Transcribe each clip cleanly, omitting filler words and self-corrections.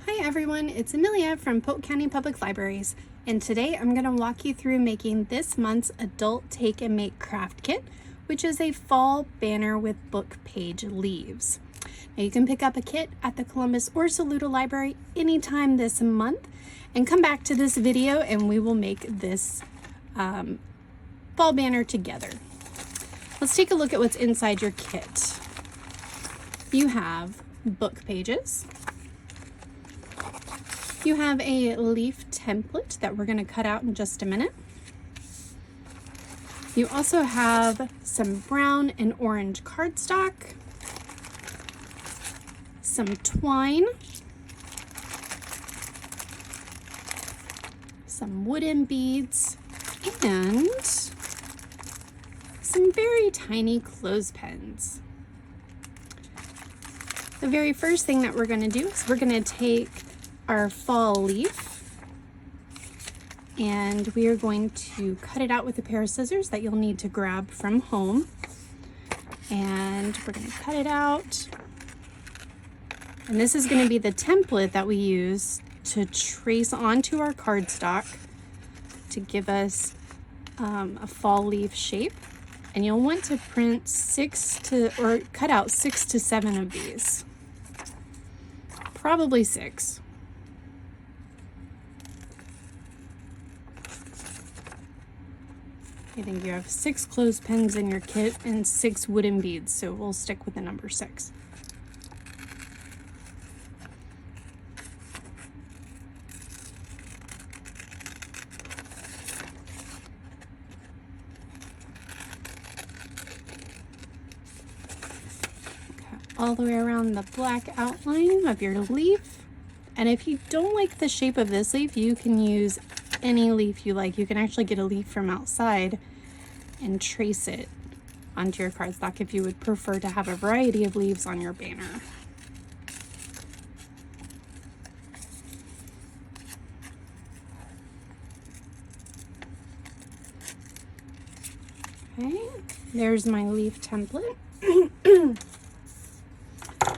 Hi everyone, it's Amelia from Polk County Public Libraries, and today I'm going to walk you through making this month's Adult Take and Make Craft Kit, which is a fall banner with book page leaves. Now you can pick up a kit at the Columbus or Saluda Library anytime this month and come back to this video and we will make this fall banner together. Let's take a look at what's inside your kit. You have book pages. You have a leaf template that we're going to cut out in just a minute. You also have some brown and orange cardstock, some twine, some wooden beads, and some very tiny clothespins. The very first thing that we're going to do is we're going to take our fall leaf and we are going to cut it out with a pair of scissors that you'll need to grab from home, and we're going to cut it out, and this is going to be the template that we use to trace onto our cardstock to give us a fall leaf shape. And you'll want to print cut out 6 to 7 of these, probably 6. I think you have 6 clothespins in your kit and 6 wooden beads, so we'll stick with the number 6. All the way around the black outline of your leaf. And if you don't like the shape of this leaf, you can use any leaf you like. You can actually get a leaf from outside and trace it onto your cardstock if you would prefer to have a variety of leaves on your banner. Okay, there's my leaf template.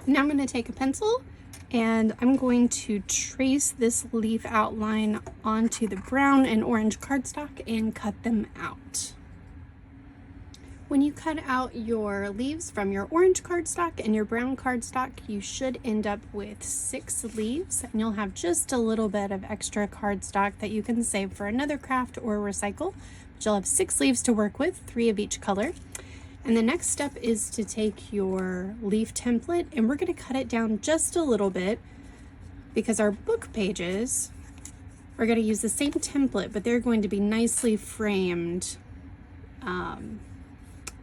Now I'm going to take a pencil and I'm going to trace this leaf outline onto the brown and orange cardstock and cut them out. When you cut out your leaves from your orange cardstock and your brown cardstock, you should end up with 6 leaves, and you'll have just a little bit of extra cardstock that you can save for another craft or recycle. But you'll have 6 leaves to work with, 3 of each color. And the next step is to take your leaf template and we're going to cut it down just a little bit, because our book pages are going to use the same template, but they're going to be nicely framed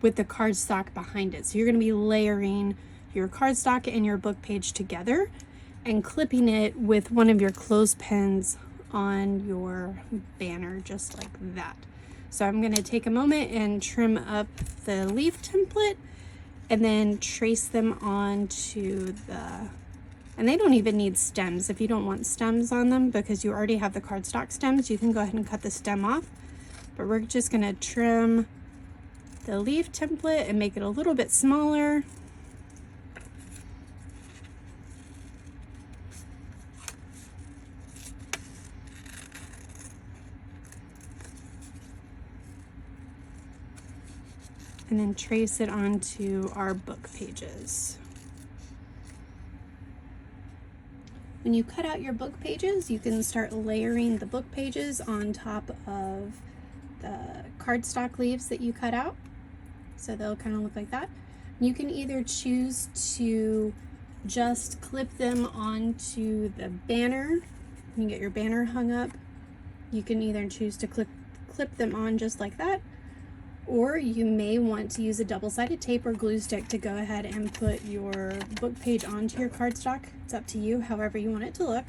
with the cardstock behind it. So you're going to be layering your cardstock and your book page together and clipping it with one of your clothespins on your banner, just like that. So I'm going to take a moment and trim up the leaf template and then trace them onto and they don't even need stems. If you don't want stems on them because you already have the cardstock stems, you can go ahead and cut the stem off. But we're just going to trim the leaf template and make it a little bit smaller. And then trace it onto our book pages. When you cut out your book pages, you can start layering the book pages on top of the cardstock leaves that you cut out. So they'll kind of look like that. You can either choose to just clip them onto the banner. You can get your banner hung up. You can either choose to clip them on just like that, or you may want to use a double-sided tape or glue stick to go ahead and put your book page onto your cardstock. It's up to you, however you want it to look.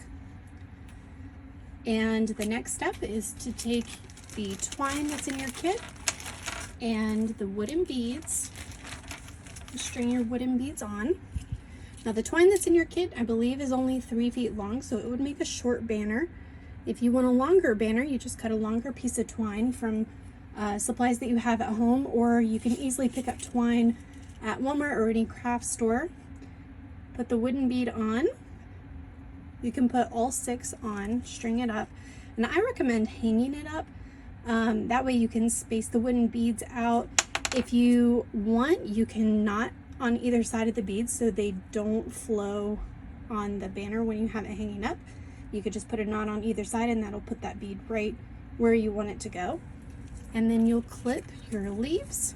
And the next step is to take the twine that's in your kit and the wooden beads, string your wooden beads on. Now the twine that's in your kit, I believe, is only 3 feet long, so it would make a short banner. If you want a longer banner, you just cut a longer piece of twine from supplies that you have at home, or you can easily pick up twine at Walmart or any craft store. Put the wooden bead on, You can put all 6 on, string it up, and I recommend hanging it up. That way you can space the wooden beads out. If you want, you can knot on either side of the beads so they don't flow on the banner when you have it hanging up. You could just put a knot on either side and that'll put that bead right where you want it to go. And then you'll clip your leaves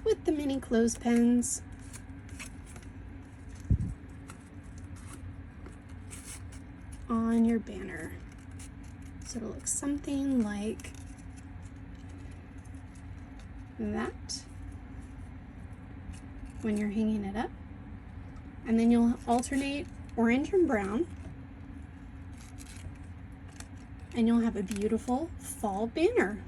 with the mini clothespins. On your banner. So it'll look something like that when you're hanging it up. And then you'll alternate orange and brown. And you'll have a beautiful fall banner.